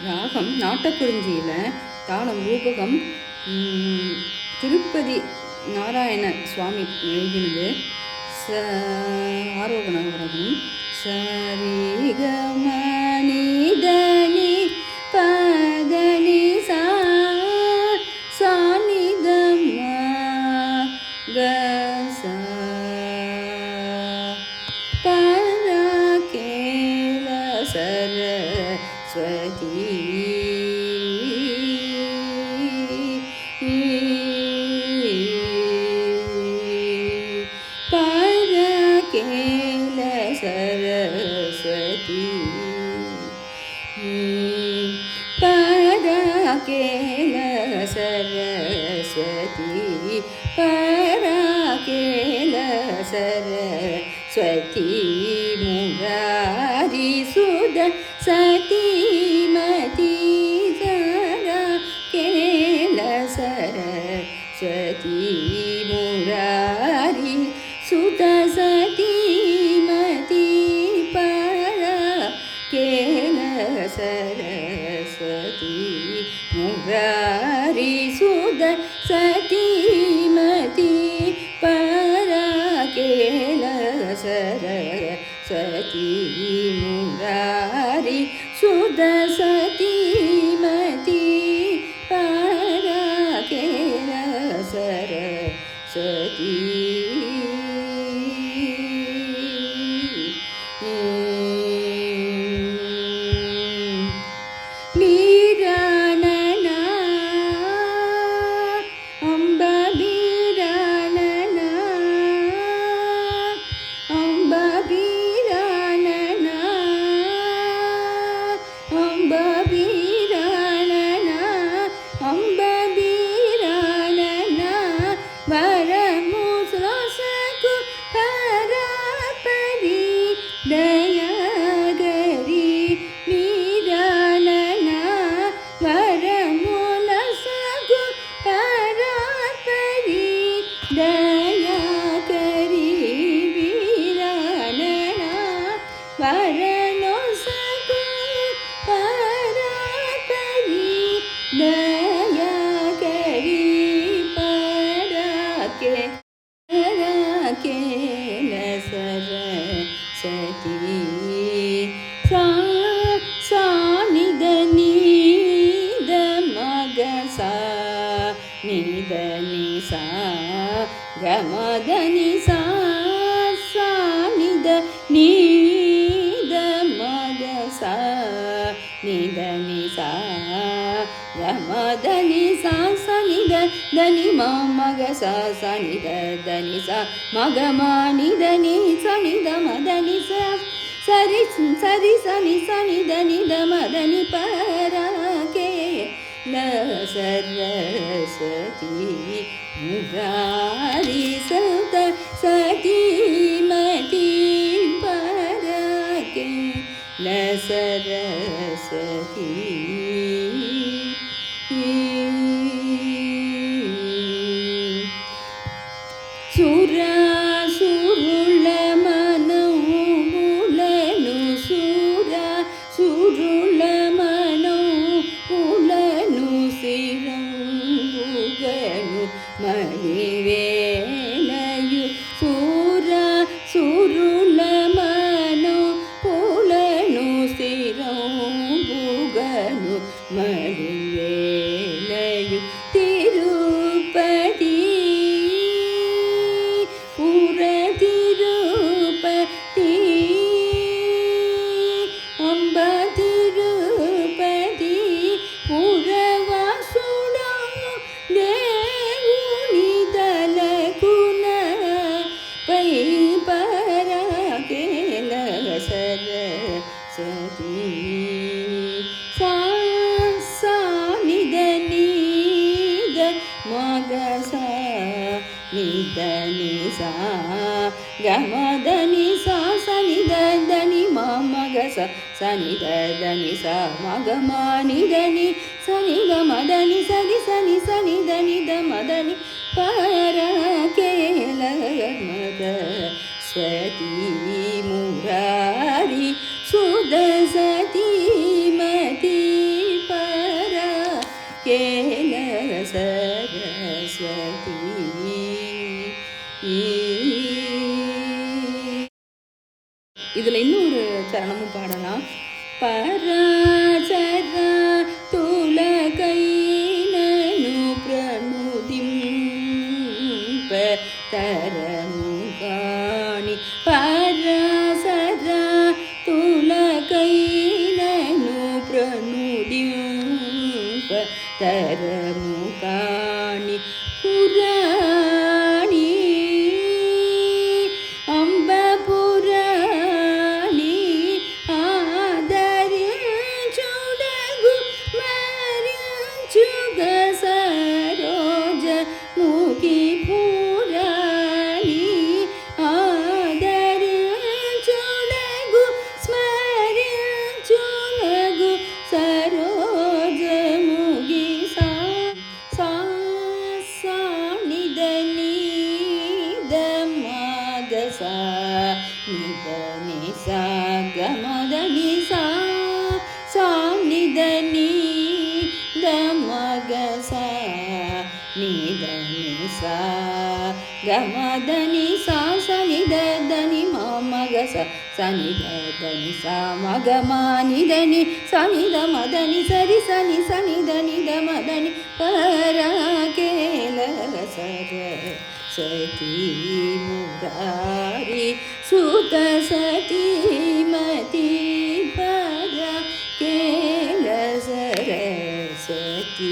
ராகம் நாட்டக்குறிஞ்சியில் தாளம் ரூபகம் திருப்பதி நாராயண சுவாமி எழுதினது. ஆரோகண ராகம் சரிகமனிதனி பதனி சானிதம் கச பரகேல சரஸ்வதி பரகேல சரஸ்வதி பரகேல சரஸ்வதி பரகேல சரஸ்வதி முராரி சுத சதிமதி சரகேல சரஸ்வதி முராரி சுத சதிமதி பரகேல சரஸ்வதி முராரி சுத சதிமதி பரகேல சரஸ்வதி முராரி சுத சதிமதி பரகேல சரஸ்வதி பீரானனா அம்ப பீரானனா அம்ப பீரானனா அம்ப பீரானனா அம்ப பீரானனா வரமுசகு பரபரி தயகரி வீரானனா வரமுலசகு பரபரி தயகரி வீரானனா வரனொசகு பரபரி தயகரி பரகே பரகேல சரஸ்வதி சானித நீத மகச நித நிசா கமத நிசா சானித நீத மகச நித நிசா கமத நிசா சனித தனி மகச சனித தனி ச மகமானித நீ சனித மதனி சரி சரி சனி சனித நித மதனி பரகேல சரஸ்வதி முராரி சுத சதிமதி பரகேல சரஸ்வதி சுருள மனம் உலனு சுருள மனம் உலனு சிரம்புகனு மணிவேலையு சுருள மனம் உலனு சிரம்புகனு மணிவேலையு திருப்பதி திருப்பதி அம்ப திருப்பதி புறவாசுட தேவுனிதல குண பை பரகேல சரஸ்வதி சானித நீத மகச நித நிசா கமத நிசா சனித தனி மகச சனித தனி ச மகமானிதனி சனி கமதனி சரி சனி சனித நித மதனி பரகேல மத ஸ்வதி முராரி சுத சதி மதி పరాశర తులకైనను ప్రణుదింప తరము కాణి పరాశర తులకైనను ప్రణుదింప తరము కాణి పురాణి అంబపురాణి ఆదరించుడగు మరించుగ సరోజ ముఖి పురాణి ఆదరించుడగు స్మరించునగు సరోజ ముగి నిదని సా గమదని సా నిదని దమగ సా నిదని సా గమదని సా సని దని మగ సని దని సా మగ మానిదని సని దమదని సరి సని సని దని దమదని పరాకేల సర సతీ మురారి సుత సతీమతి పర కేల సరస్వతి